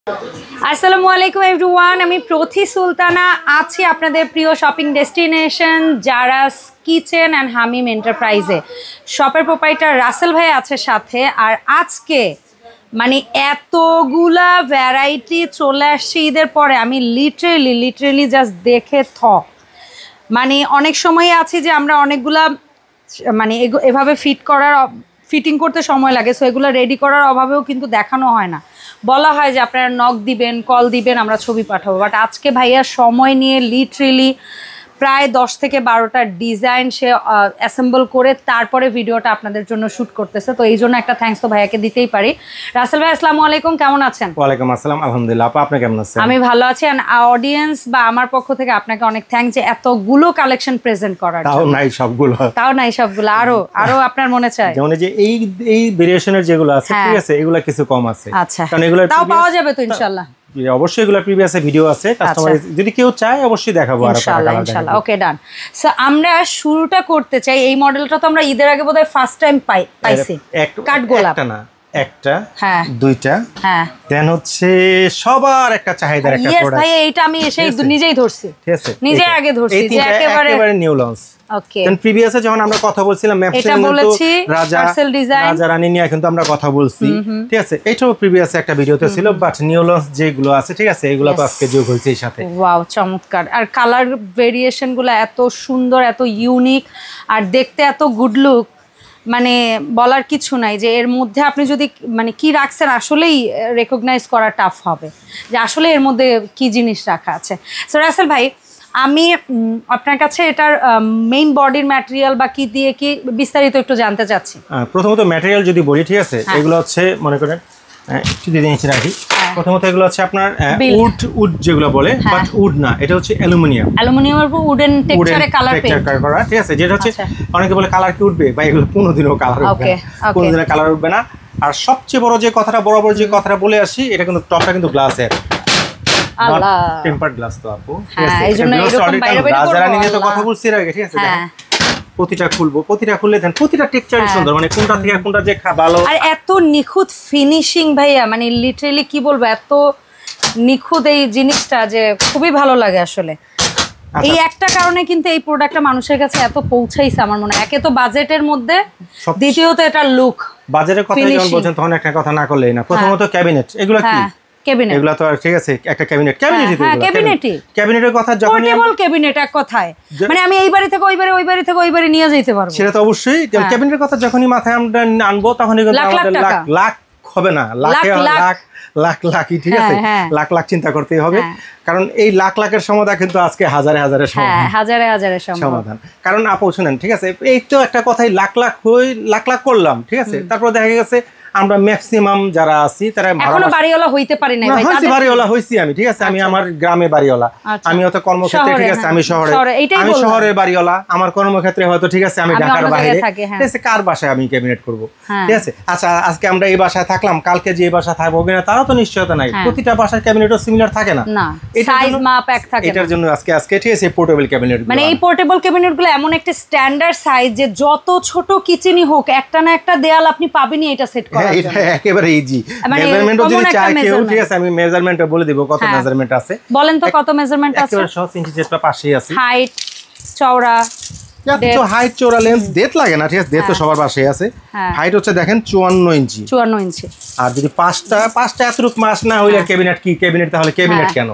আসসালামু আলাইকুম এভরিওয়ান, আমি প্রথি সুলতানা আছি আপনাদের প্রিয় শপিং ডেস্টিনেশন জারাস কিচেন অ্যান্ড হামিম এন্টারপ্রাইজে। শপের প্রোপাইটার রাসেল ভাই আছে সাথে। আর আজকে মানে এতগুলা ভ্যারাইটি চলে আসছে ঈদের পরে, আমি লিটারেলি জাস্ট দেখে মানে অনেক সময় আছি যে আমরা অনেকগুলা মানে এভাবে ফিটিং করতে সময় লাগে, সো এগুলো রেডি করার অভাবেও কিন্তু দেখানো হয় না। বলা হয় যে আপনারা নক দিবেন, কল দিবেন, আমরা ছবি পাঠাবো। বাট আজকে ভাইয়া সময় নিয়ে লিটারেলি প্রায় 10 থেকে 12টা ডিজাইন সে অ্যাসেম্বল করে তারপরে ভিডিওটা আপনাদের জন্য শ্যুট করতেছে। তো এই জন্য একটা থ্যাঙ্কস তো ভাইয়াকে দিতেই পারি। রাসেল ভাই আসসালামু আলাইকুম, কেমন আছেন? ওয়ালাইকুম আসসালাম, আলহামদুলিল্লাহ। আপনি কেমন আছেন? আমি ভালো আছি। অ্যান্ড অডিয়েন্স বা আমার পক্ষ থেকে আপনাকে অনেক থ্যাঙ্কস যে এতগুলো কালেকশন প্রেজেন্ট করার। তাও নাই সবগুলো আরো আপনার মনে চায় যেমন যে এই ভেরিয়েশনের যেগুলো আছে, ঠিক আছে, এগুলা কিছু কম আছে। আচ্ছা, কারণ এগুলো তাও পাওয়া যাবে তো ইনশাআল্লাহ। অবশ্যই এগুলা প্রিভিয়াসে ভিডিও আছে, কাস্টমার যদি কেউ চায় অবশ্যই দেখাবো ইনশাআল্লাহ। ওকে ডান। সো আমরা শুরুটা করতে চাই। এই মডেলটা তো আমরা ঈদের আগে বোধহয় ফার্স্ট টাইম পাইছি। কাঠগোলাপ একটা দুইটা, দেন হচ্ছে সবার একটা চাহিদার একটা প্রোডাক্ট। ভাই এইটা আমি এসে নিজেই ধরছি, ঠিক আছে, নিজে আগে ধরছি যে একেবারে নিউ লঞ্চ। ওকে, দেন প্রিভিয়াসে যখন আমরা কথা বলছিলাম ম্যাপসে কিন্তু রাজা রানী নিয়ে কিন্তু আমরা কথা বলছি, ঠিক আছে। এইটাও প্রিভিয়াসে একটা ভিডিওতে ছিল, বাট নিউ লঞ্চ যেগুলো আছে, ঠিক আছে, এগুলো তো আজকে যোগ হয়েছে এর সাথে। ওয়াও, চমৎকার। আর কালার ভেরিয়েশন গুলো এত সুন্দর, এত ইউনিক, আর দেখতে এত গুড লুক, মানে বলার কিছু নাই যে এর মধ্যে আপনি যদি মানে কি রাখছেন আসলেই রেকগনাইজ করা টাফ হবে যে আসলে এর মধ্যে কি জিনিস রাখা আছে। সো রাসেল ভাই, আমি আপনার কাছে এটার মেইন বডির ম্যাটেরিয়াল বা কি দিয়ে কি বিস্তারিত একটু জানতে চাচ্ছি। প্রথমত ম্যাটেরিয়াল যদি বলি, ঠিক আছে, এগুলো হচ্ছে মনে করেন একটু দিয়ে নিচে রাখি। প্রথমত এগুলো হচ্ছে আপনার উড যেগুলো বলে, বাট উড না, এটা হচ্ছে অ্যালুমিনিয়ামের উপর উডেন টেক্সচারে কালার করা, ঠিক আছে। যেটা হচ্ছে অনেকে বলে কালার কি উঠবে, বা এগুলো কোনোদিনও কালার উঠবে না, কোনোদিনও কালার উঠবে না। আর সবচেয়ে বড় যে কথাটা বলে আসি, এটা কিন্তু টপটা কিন্তু গ্লাসের, টেম্পারড গ্লাস তো আপু, ঠিক আছে। এইজন্য এরকম বাইরে রাজা নিয়ে তো কথা বলছি এর আগে, ঠিক আছে। প্রতিটা খুললে দেন প্রতিটা টেক্সচার সুন্দর, মানে কোনটা থেকে কোনটা যে ভালো। আর এত নিখুঁত ফিনিশিং ভাইয়া, মানে লিটারালি কি বলবো, এত নিখুঁত এই জিনিসটা যে খুবই ভালো লাগে আসলে। এই একটা কারণে কিন্তু এই প্রোডাক্টটা মানুষের কাছে এত পৌঁছাইছে আমার মনে হয়। একে তো বাজেটের মধ্যে, দ্বিতীয়ত এটা লুক। বাজেটের কথা যখন বলছেন তখন একটা কথা না করলেই না। প্রথমত ক্যাবিনেট, এগুলো কি এগুলা তো ঠিক আছে, একটা ক্যাবিনেটের কথা যখন পোর্টেবল ক্যাবিনেট এক কথায়, মানে আমি এই বাড়ি থেকে ওই বাড়ি নিয়ে যেতে পারবো, সেটা তো অবশ্যই। ক্যাবিনেটের কথা যখনই মাথায় আমরা আনবো তখনই কিন্তু আমাদের লাখ হবে না, লাখই, ঠিক আছে, লাখ চিন্তা করতেই হবে। কারণ এই লাখের সমাধান কিন্তু আজকে হাজারে সমাধান। কারণ আপু শুনেন, ঠিক আছে, এই তো একটা কথাই লাখ করলাম, ঠিক আছে। তারপর দেখা গেছে আমরা ম্যাক্সিমাম যারা আছি তারা এখনো বাড়িওয়ালা হইতে পারি না ভাই। বাড়িওয়ালা হইছি আমি, ঠিক আছে। আমি আমার গ্রামে বাড়িওয়ালা, আমি হয়তো কর্মক্ষেত্রে, ঠিক আছে, আমি শহরের বাড়িওয়ালা, আমার কর্মক্ষেত্রে হয়তো, ঠিক আছে, আমি ঢাকার বাইরে, ঠিক আছে। কার বাসায় আমি ক্যাবিনেট করব, ঠিক আছে। আচ্ছা, আজকে আমরা এই বাসায় থাকলাম, কালকে যে বাসায় থাকবো কিনা তারও তো নিশ্চয়তা নাই। প্রতিটা বাসার ক্যাবিনেটও সিমিলার থাকে না, সাইজ মাপ এক থাকে। এটার জন্য আজকে ঠিক আছে পোর্টেবল ক্যাবিনেট, মানে এই পোর্টেবল ক্যাবিনেটগুলো এমন একটা স্ট্যান্ডার্ড সাইজ যে যত ছোট কিচেনই হোক একটা না একটা দেয়াল আপনি পাবেনই এটা সেট করা। এটা একেবারে ইজি। মেজারমেন্টও যদি চাই কেউ, ঠিক আছে, আমি মেজারমেন্টও বলে দিব কত মেজারমেন্ট আছে। বলেন তো কত মেজারমেন্ট আছে? একেবারে 100 ইঞ্চি যেটা পাশেই আছে। হাইট, চওড়া, হাইট, চওড়া, লেন্থ ডেট লাগে না, ঠিক আছে। ডেট তো সবার পাশেই আছে। হাইট হচ্ছে দেখেন 54 ইঞ্চি। আর যদি পাঁচটা এতটুক মাস না হইলে ক্যাবিনেট তাহলে ক্যাবিনেট কেন,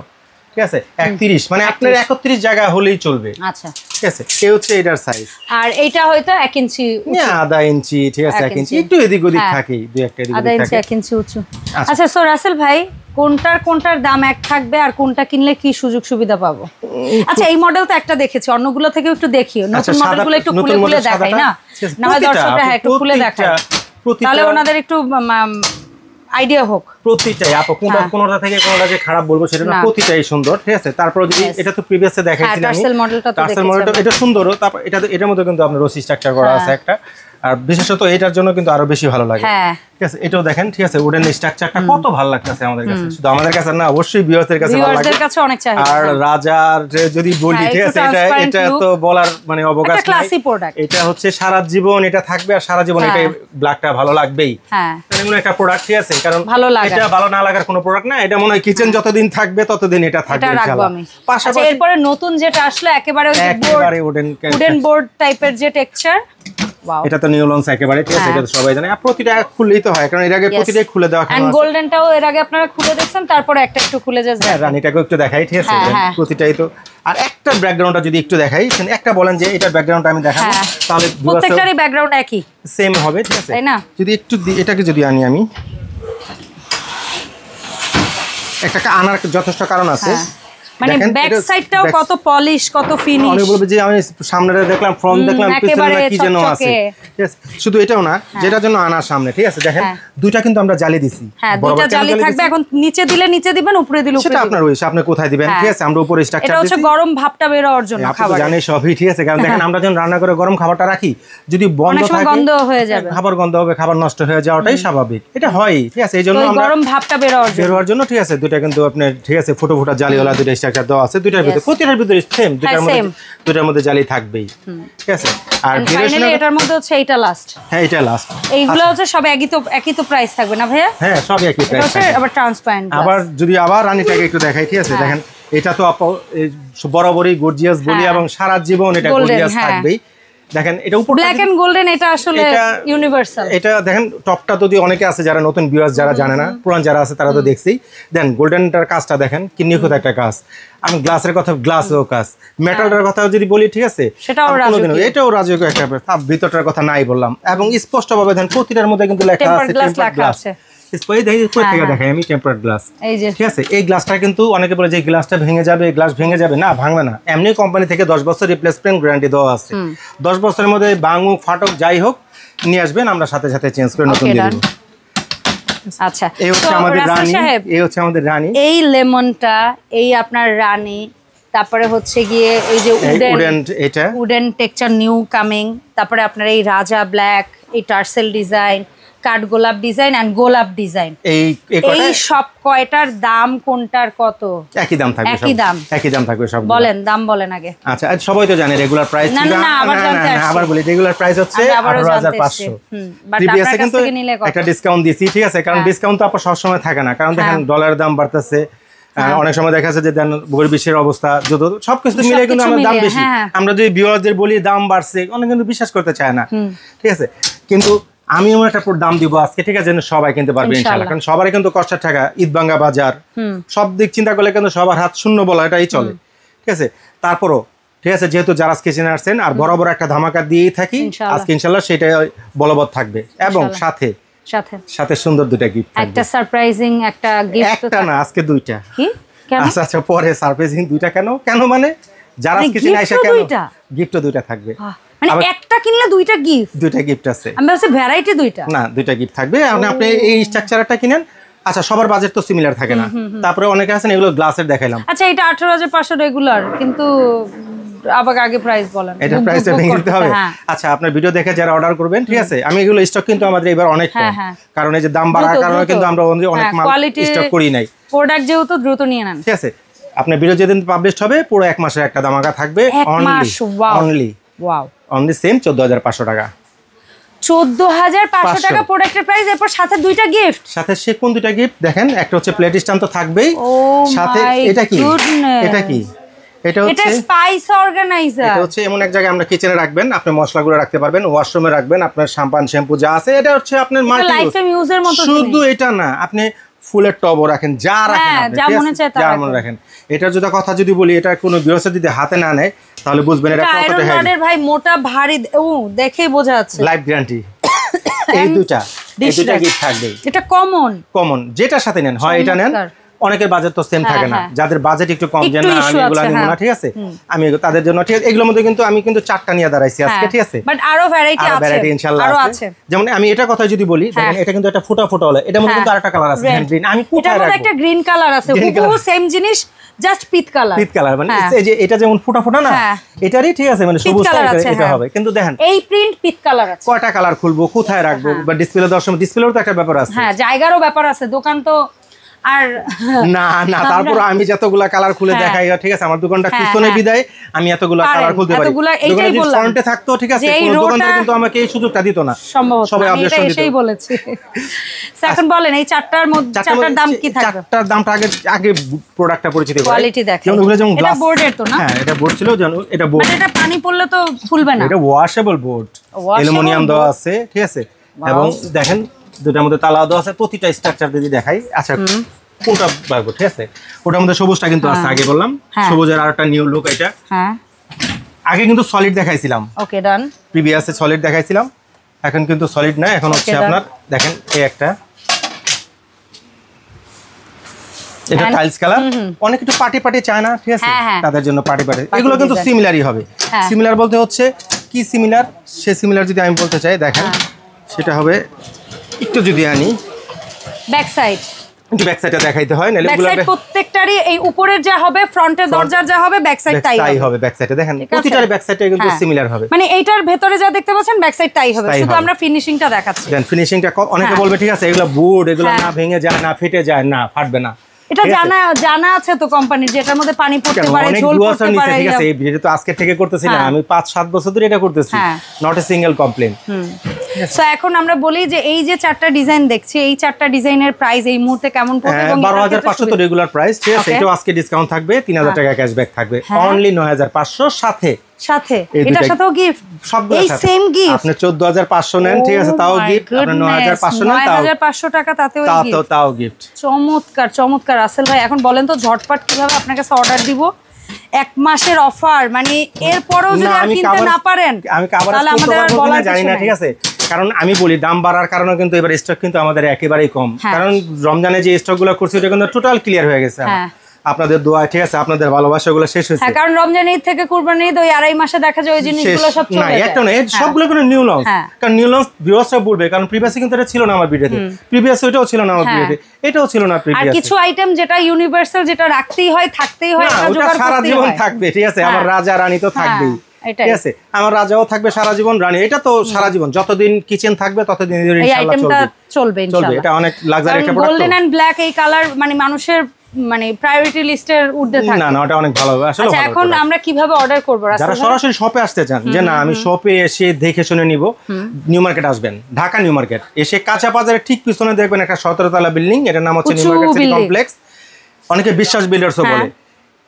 ঠিক আছে। 31 মানে আপনার 31 জায়গা হলেই চলবে। আচ্ছা, ঠিক আছে। এই হচ্ছে এটার সাইজ। আর এটা হয়তো 1 ইঞ্চি, না আধা ইঞ্চি, ঠিক আছে, 1 ইঞ্চি একটু এদিক ওদিক থাকে, দুই একটা এদিক ওদিক থাকে, 1 ইঞ্চি উঁচু। আচ্ছা, সো রাসেল ভাই, কোনটার দাম এক থাকবে আর কোনটা কিনলে কি সুযোগ সুবিধা পাবো? আচ্ছা, এই মডেল তো একটা দেখেছি, অন্যগুলো থেকে একটু দেখিও, নতুন মডেলগুলো একটু খুলে দেখাই না, না হয় দর্শকরা একটু খুলে দেখায়, তাহলে ওনাদের একটু আইডিয়া হোক। প্রতিটাই আপু কোনটা থেকে কোনটা যে খারাপ বলবো সেটা না, প্রতিটাই সুন্দর, ঠিক আছে। তারপর যদি এটা তো প্রিভিয়াসে দেখাইছিলাম আমি, টার্সেল মডেলটা এটা সুন্দর। তারপর এটার মধ্যে কিন্তু আপনার রসি স্ট্রাকচার করা আছে একটা, আর বিশেষত এটার জন্য কিন্তু আরো বেশি ভালো লাগে। ঠিক আছে, এটাও দেখেন, ঠিক আছে, উডেন স্ট্রাকচারটা কত ভালো লাগতেছে আমাদের কাছে, শুধু আমাদের কাছে না, অবশ্যই ভিউয়ারদের কাছে ভালো লাগে, কাছে অনেক চাহিদা। আর রাজার যদি বলি, ঠিক আছে, এটা তো বলার মানে অবকাশ নাই, ক্লাসি প্রোডাক্ট, এটা হচ্ছে সারা জীবন এটা থাকবে, আর সারা জীবন এটা ব্ল্যাকটা ভালো লাগবেই। এমন একটা প্রোডাক্ট, ঠিক আছে, কারণ এটা ভালো না লাগার কোনো প্রোডাক্ট না, এটা মনে হয় কিচেন যতদিন থাকবে ততদিন এটা থাকবে ইনশাআল্লাহ। পাশাপাশি এরপরে নতুন যেটা আসলো একেবারে উডেন বোর্ড টাইপের যে টেক্সচার, এটা তো নিউ লঞ্চ একেবারে, ঠিক আছে, এটা সবাই জানে, আর প্রতিটা খুললেই তো হয়, কারণ এর আগে প্রতিটাই খুলে দেওয়া হয়, এন্ড গোল্ডেনটাও এর আগে আপনারা খুলে দেখছেন, তারপরে একটা একটু খুলে যাচ্ছে, রানীটাকে একটু দেখাই, ঠিক আছে, প্রতিটাই তো। আর একটা ব্যাকগ্রাউন্ডটা যদি একটু দেখাই, একটা বলেন যে এটার ব্যাকগ্রাউন্ডটা আমি দেখাবো, তাহলে প্রত্যেকটারই ব্যাকগ্রাউন্ড একই সেম হবে, ঠিক আছে, তাই না? যদি একটু এটাকে যদি আনি, আমি একটা আনার যথেষ্ট কারণ আছে, মানে ব্যাক সাইডটাও কত পলিশ, কত ফিনিশ, অনেক বলবে যে আমি সামনেটা দেখলাম, ফ্রন্ট দেখলাম, পিছনে কি যেন আছে, ঠিক আছে, শুধু এটাও না, যেটার জন্য আনার সামনে, ঠিক আছে, দেখেন দুইটা কিন্তু আমরা জালি দিছি, দুইটা জালি থাকবে, এখন নিচে দিলে নিচে দিবেন, উপরে দিলে উপরে, সেটা আপনার ওই আপনি কোথায় দিবেন, ঠিক আছে, আমরা উপরে স্ট্রাকচার দিছি, এটা হচ্ছে গরম ভাপটা বের হওয়ার জন্য খাবার, আপনি জানেন সবই, ঠিক আছে, কারণ দেখেন আমরা যখন রান্না করে গরম খাবারটা রাখি, যদি বন্ধ থাকে গন্ধ হয়ে যাবে, খাবার গন্ধ হবে, খাবার নষ্ট হয়ে যাওয়াটাই স্বাভাবিক, এটা হয়, ঠিক আছে, এইজন্য আমরা গরম ভাপটা বের হওয়ার জন্য, ঠিক আছে, দুইটা কিন্তু আপনার, ঠিক আছে, ফুটো ফুটা জালিওয়ালা দুইটা স্ট্রাকচার দেওয়া আছে, দুইটার ভিতরে, প্রতিটার ভিতরে সেম, দুইটার মধ্যে জালি থাকবেই, ঠিক আছে, আর ফাইনালি এটার মধ্যে হচ্ছে এইটা লাস্ট, হ্যাঁ এটা লাস্ট, এইগুলো হচ্ছে সব একই তো প্রাইস থাকবে না ভাইয়া? হ্যাঁ সব একই প্রাইস থাকবে, আবার ট্রান্সপারেন্ট, আবার যদি আবার রানীটাকে একটু দেখাই, ঠিক আছে, দেখেন এটা তো বরাবরই গর্জিয়াস বলি, এবং সারা জীবন এটা গর্জিয়াস থাকবেই, দেখেন এটা উপর ব্ল্যাক এন্ড গোল্ডেন, এটা আসলে ইউনিভার্সাল, এটা দেখেন টপটা যদি অনেকে আছে যারা নতুন ভিউয়ার্স যারা জানে না, পুরান যারা আছে তারা তো দেখছেই, দেন গোল্ডেনটার কাজটা দেখেন কি নিখুঁত একটা কাজ, আমি গ্লাসের কথা, গ্লাসেও কাজ, মেটালটার কথা যদি বলি, ঠিক আছে, এটাও রাজকীয় একটা, তার ভিতরটার কথা নাই বললাম, এবং স্পষ্টভাবে দেখেন প্রতিটার মধ্যে কিন্তু লেখা আছে টেম্পারড গ্লাস, দেখাই আমি টেম্পারড গ্লাস, ঠিক আছে, এই গ্লাসটা কিন্তু অনেকে বলে যে গ্লাসটা ভেঙে যাবে, গ্লাস ভেঙে যাবে, না ভাঙবে না, এমনি কোম্পানি থেকে 10 বছর রিপ্লেসমেন্ট গ্যারান্টি দেওয়া আছে, 10 বছরের মধ্যে ভাঙুক ফাটক যাই হোক নিয়ে আসবেন, আমরা সাথে সাথে চেঞ্জ করে নতুন দিয়ে দেব। আচ্ছা, এই হচ্ছে আমাদের রানী, এই হচ্ছে আমাদের রানী, এই লেমনটা, এই আপনার রানী, তারপরে হচ্ছে গিয়ে এই যে উডেন টেক্সচার নিউ কামিং, তারপরে আপনার এই রাজা ব্ল্যাক, এই টার্সেল ডিজাইন, কাঠ গোলাপ ডিজাইন এন্ড গোলাপ ডিজাইন, এই সব কয়টার দাম কোনটার কত? একই দাম থাকবে, একই দাম থাকবে সব। বলেন দাম বলেন আগে। আচ্ছা সবাই তো জানে রেগুলার প্রাইস, আবার বলি রেগুলার প্রাইস হচ্ছে 18500, প্রিভিয়াসে কিন্তু একটা ডিসকাউন্ট দিছি, ঠিক আছে, কারণ ডিসকাউন্ট তো আপনার সব সময় থাকে না, কারণ দেখেন ডলারের দাম বাড়তেছে, অনেক সময় দেখা যাচ্ছে যে বহির্বিশ্বের অবস্থা যত সবকিছু মিলে কিন্তু আমাদের দাম বেশি, আমরা যদি ভিউয়ারদের বলি দাম বাড়ছে, অনেক কিন্তু বিশ্বাস করতে চায় না, ঠিক আছে, কিন্তু আমি এমন একটা দাম দিব আজকে, ঠিক আছে, সবাই কিনতে পারবে ইনশাআল্লাহ, কারণ সবারই কিন্তু কষ্টের টাকা, ঈদভাঙ্গা বাজার, সব দিক চিন্তা করলে কিন্তু সবার হাত শূন্য বলা এটাই চলে, ঠিক আছে, তারপরও ঠিক আছে, যেহেতু যারা কিচেনে আসছেন আর বরাবর একটা ধামাকা দিয়েই থাকি, আজকে ইনশাআল্লাহ সেটা বলবৎ থাকবে, এবং সাথে সুন্দর দুইটা গিফট, একটা সারপ্রাইজিং একটা গিফট, একটা না আজকে দুইটা, কি কেন? আচ্ছা পরে সারপ্রাইজিং দুইটা কেন মানে যারা কিচেনে আইসা কেন গিফট দুইটা থাকবে, মানে একটা কিনলে দুইটা গিফট আছে, আমি ভাবছি ভ্যারাইটি দুইটা না, দুইটা গিফট থাকবে, আপনি এই স্ট্রাকচারটা কিনেন, আচ্ছা সবার বাজেট তো সিমিলার থাকে না, তারপরে অনেকে আছেন এগুলো গ্লাসের দেখাইলাম, আচ্ছা এটা 18500 রেগুলার, কিন্তু আবার আগে প্রাইস বলেন, এটা প্রাইসটা ভেঙে দিতে হবে, আচ্ছা আপনার ভিডিও দেখে যারা অর্ডার করবেন, ঠিক আছে, আমি এগুলো স্টক কিন্তু আমাদের এবার অনেক কম, কারণ এই যে দাম বাড়ার কারণে কিন্তু আমরা অনেক মাল স্টক করি নাই, প্রোডাক্ট যেহেতু দ্রুত নিয়ে নেন, ঠিক আছে, আপনার ভিডিও যেদিন পাবলিশ হবে পুরো এক মাসের একটা ধামাকা থাকবে, অনলি সেম 14500 টাকা, 14500 টাকা প্রোডাক্টের প্রাইস, এরপর সাথে দুইটা গিফট, সাথে সে কোন দুইটা গিফট দেখেন, একটা হচ্ছে প্লেট স্ট্যান্ড তো থাকবেই, সাথে এটা কি, এটা হচ্ছে স্পাইস অর্গানাইজার, এটা হচ্ছে এমন এক জায়গায় আমরা কিচেনে রাখবেন, আপনি মশলাগুলো রাখতে পারবেন, ওয়াশরুমে রাখবেন, আপনার শ্যাম্পু শ্যাম্পু যা আছে, এটা হচ্ছে আপনার মাল্টি ইউজের মতো, শুধু এটা না, আপনি ফুলের টবও রাখেন, যা রাখেন যা মনে চায় তা রাখেন, এটার যদি কথা যদি বলি, এটা কোনো বিরসা যদি হাতে না নেয় তাহলে বুঝবেন এটা কতটা হেভি, ভাই মোটা ভারী, দেখেই বোঝা যাচ্ছে, লাইফ গ্যারান্টি, এই দুইটা গিফট থাকবে, এটা কমন যেটার সাথে নেন, হয় এটা নেন অনেকের বাজেট তো সেম থাকে না, যাদের বাজেট একটু কম, যে না আমি এগুলা নিব না, ঠিক আছে, আমি তাদের জন্য ঠিক আছে। এগুলোর মধ্যে কিন্তু আমি কিন্তু 4টা নিয়ে দাঁড়াইছি আজকে, ঠিক আছে, বাট আরো ভ্যারাইটি আছে, ভ্যারাইটি ইনশাআল্লাহ আছে। যেমন আমি এটা কথা যদি বলি, দেখেন এটা কিন্তু একটা ফুটা ফুটা হলো, এটার মধ্যে কিন্তু আরেকটা কালার আছে গ্রিন, আমি কোথায় রাখবো, একটা গ্রিন কালার আছে, হুবহু সেম জিনিস, জাস্ট পিট কালার, মানে এই যে এটা যেমন ফুটা ফুটা না, এটারই ঠিক আছে, মানে সবুজ এটা হবে, কিন্তু দেখেন এই প্রিন্ট পিট কালার আছে, কয়টা কালার খুলবো, কোথায় রাখবো, বা ডিসপ্লে দর্শন, ডিসপ্লেরও তো একটা ব্যাপার আছে, হ্যাঁ জায়গারও ব্যাপার আছে, দোকান তো আর না না, তারপর আমি যতগুলা কালার খুলে দেখাই, ঠিক আছে, আমার দোকানটা পিছনে বিদায় আমি এতগুলা কালার খুলতে পারি, দোকানে যদি ফ্রন্টে থাকতো, ঠিক আছে, কোন দোকানদার কিন্তু আমাকে এই সুযোগটা দিত না, সবাই অবজেকশন দিত, এটাই বলেছি। এখন বলেন এই চারটার মধ্যে চারটার দাম কি থাকবে? চারটার দামটা আগে প্রোডাক্টটা পরিচিত করি, কোয়ালিটি দেখেন, যেমন এটা বোর্ডের তো না, হ্যাঁ এটা বোর্ড ছিল, জানো এটা বোর্ড, মানে এটা পানি পড়লে তো ফুলবে না, এটা ওয়াশেবল বোর্ড, অ্যালুমিনিয়াম দেওয়া আছে, ঠিক আছে, এবং দেখেন দুটার মধ্যে তালা দেওয়া আছে, প্রতিটা স্ট্রাকচার যদি দেখাই, আচ্ছা কোনটা পারবো, ঠিক আছে, ওটার মধ্যে সবুজটা কিন্তু আছে, আগে বললাম সবুজের আরেকটা নিউ লুক, এটা আগে কিন্তু সলিড দেখাইছিলাম, ওকে ডান, প্রিভিয়াসে সলিড দেখাইছিলাম, এখন কিন্তু সলিড না, এখন হচ্ছে আপনার দেখেন এই একটা, এটা টাইলস কালার, অনেক একটু পার্টি পার্টি চায় না, ঠিক আছে, তাদের জন্য পার্টি পার্টি, এগুলো কিন্তু সিমিলারই হবে, সিমিলার বলতে হচ্ছে কি সিমিলার, সে সিমিলার যদি আমি বলতে চাই, দেখেন সেটা হবে একটু যদি আনি ব্যাক সাইড, কিন্তু ব্যাক সাইডটা দেখাইতে হয়, নালে এগুলো প্রত্যেকটারই এই উপরের যা হবে, ফ্রন্টের দরজার যা হবে, ব্যাক সাইড তাই হবে, ব্যাক সাইডে দেখেন প্রতিটার ব্যাক সাইডটা কিন্তু সিমিলার হবে, মানে এইটার ভেতরে যা দেখতে পাচ্ছেন ব্যাক সাইড তাই হবে, শুধু আমরা ফিনিশিংটা দেখাচ্ছি, দেন ফিনিশিংটা অনেকে বলবে ঠিক আছে এগুলো বোর্ড, এগুলো না ভেঙে যায় না, ফেটে যায় না, ফাটবে না, এটা জানা আছে তো কোম্পানির, যেটার মধ্যে পানি পড়তে পারে, ঝোল পড়তে পারে, ঠিক আছে, এই ভিডিও তো আজকে থেকে করতেছি না, আমি 5-7 বছর ধরে এটা করতেছি, not a single complain. So এখন আমরা বলি যে এই যে চারটা ডিজাইন দেখছি, এই চারটা ডিজাইনের প্রাইস এই মুহূর্তে কেমন পড়বে? 12500 তো রেগুলার প্রাইস, ঠিক আছে, এটাও আজকে ডিসকাউন্ট থাকবে, 3000 টাকা ক্যাশব্যাক থাকবে, অনলি 9500 সাথে এটার সাথেও গিফট, এই সেম গিফট, আপনি 14500 নেন, ঠিক আছে, তাও গিফট, আপনি 9500 নেন, 9500 টাকা তাতেও গিফট, তাও গিফট, চমৎকার চমৎকার। রাসেল ভাই এখন বলেন তো ঝটপট কিভাবে আপনার কাছে অর্ডার দিব, 1 মাসের অফার, মানে এরপরও যদি আর কিনতে না পারেন আমি তাহলে আমাদের আর বলার জানি না, ঠিক আছে, কারণ আমি বলি দাম বাড়ার কারণে কিন্তু এবার স্টক কিন্তু আমাদের একেবারেই কম, কারণ রমজানে যে স্টকগুলো করছি ওটা কিন্তু টোটাল ক্লিয়ার হয়ে গেছে, আপনাদের দোয়া, ঠিক আছে, আপনাদের ভালোবাসাগুলো শেষ হয়েছে, কারণ রমজান ঈদ থেকে কুরবানি ঈদ ওই 2.5 মাসে দেখা যায় ওই জিনিসগুলো সব চলে যায়, না একটা না, সবগুলো কোনো নিউ লঞ্চ, কারণ নিউ লঞ্চ ভিউয়ার্সরা বলবে, কারণ প্রিভিয়াসে কিন্তু এটা ছিল না আমার ভিডিওতে, প্রিভিয়াসে ওটাও ছিল না আমার ভিডিওতে, এটাও ছিল না প্রিভিয়াসে, আর কিছু আইটেম যেটা ইউনিভার্সাল, যেটা রাখতেই হয়, থাকতেই হয়, এটা জোগাড় সারা জীবন থাকবে, ঠিক আছে, আমার রাজা রানী তো থাকবেই, ঠিক আছে, আমার রাজাও থাকবে সারা জীবন, রানী এটা তো সারা জীবন, যতদিন কিচেন থাকবে ততদিন ইনশাআল্লাহ চলবে, এটা অনেক লাক্সারি একটা প্রোডাক্ট, গোল্ডেন এন্ড ব্ল্যাক এই কালার মানে মানুষের মানে প্রায়োরিটি লিস্টের ঊর্ধ্বে থাকে, না ওটা অনেক ভালো হবে আসলে। আচ্ছা এখন আমরা কিভাবে অর্ডার করব? যারা সরাসরি শপে আসতে চান, যে না আমি শপে এসে দেখে শুনে নিব, নিউ মার্কেট আসবেন, ঢাকা নিউ মার্কেট এসে কাঁচা বাজারের ঠিক পিছনে দেখবেন একটা 17 তলা বিল্ডিং, এটার নাম হচ্ছে নিউ মার্কেট সিটি কমপ্লেক্স, অনেকে বিশ্বাস বিল্ডার্সও বলে,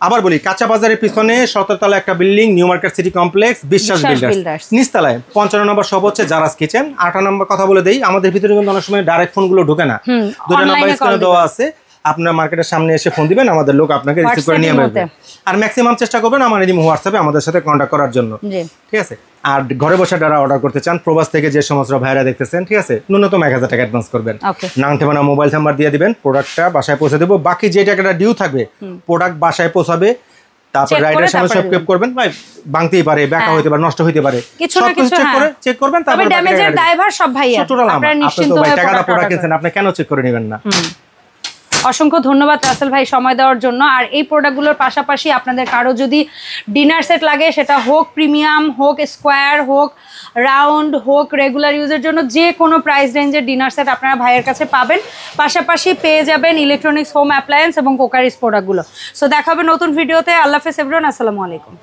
আবার বলি কাঁচা বাজারের পিছনে 17 তলা একটা building, new market city complex, বিশ্বাস বিল্ডার্স, নিচতলায় 55 নম্বর শপ হচ্ছে জারাস কিচেন, 8 নম্বর কথা বলে দেই, আমাদের ভিতরে কিন্তু অনেক সময় ডাইরেক্ট ফোনগুলো ঢোকে না, দুটো নাম্বার স্ক্রিনে দেওয়া আছে, আপনার মার্কেটের সামনে এসে ফোন দিবেন, আমাদের লোক আপনাকে রিসিভ করে নিয়ে আসবে, আর ম্যাক্সিমাম চেষ্টা করবেন আমার এই হোয়াটসঅ্যাপে আমাদের সাথে কন্ট্যাক্ট করার জন্য, ঠিক আছে, আর ঘরে বসে যারা অর্ডার করতে চান, প্রবাস থেকে যে সমস্ত ভাইরা দেখতেছেন, ঠিক আছে, ন্যূনতম 1000 টাকা অ্যাডভান্স করবেন, নাম ঠিকানা মোবাইল নাম্বার দিয়ে দিবেন, প্রোডাক্টটা বাসায় পৌঁছে দেবো, বাকি যে টাকাটা ডিউ থাকবে প্রোডাক্ট বাসায় পৌঁছাবে, তারপর রাইডার সামনে সব চেক করবেন, ভাই ভাঙতেই পারে, ব্যাকা হইতে পারে, নষ্ট হইতে পারে, সব কিছু চেক করবেন, তারপর ড্যামেজের দায়ভার সব ভাইয়া, আপনারা নিশ্চিন্ত হয়ে টাকাটা প্রোডাক্ট কিনছেন, আপনি কেন চেক করে নেবেন না? অসংখ্য ধন্যবাদ রাসেল ভাই সময় দেওয়ার জন্য। আর এই প্রোডাক্টগুলোর পাশাপাশি আপনাদের কারো যদি ডিনার সেট লাগে, সেটা হোক প্রিমিয়াম, হোক স্কোয়ার, হোক রাউন্ড, হোক রেগুলার ইউজের জন্য, যে কোনো প্রাইস রেঞ্জের ডিনার সেট আপনারা ভাইয়ের কাছে পাবেন, পাশাপাশি পেয়ে যাবেন ইলেকট্রনিক্স, হোম অ্যাপ্লায়েন্স এবং কোকারিস প্রোডাক্টগুলো। সো দেখা হবে নতুন ভিডিওতে। আল্লাহ হাফেজ এভরিওয়ান, আসসালামু আলাইকুম।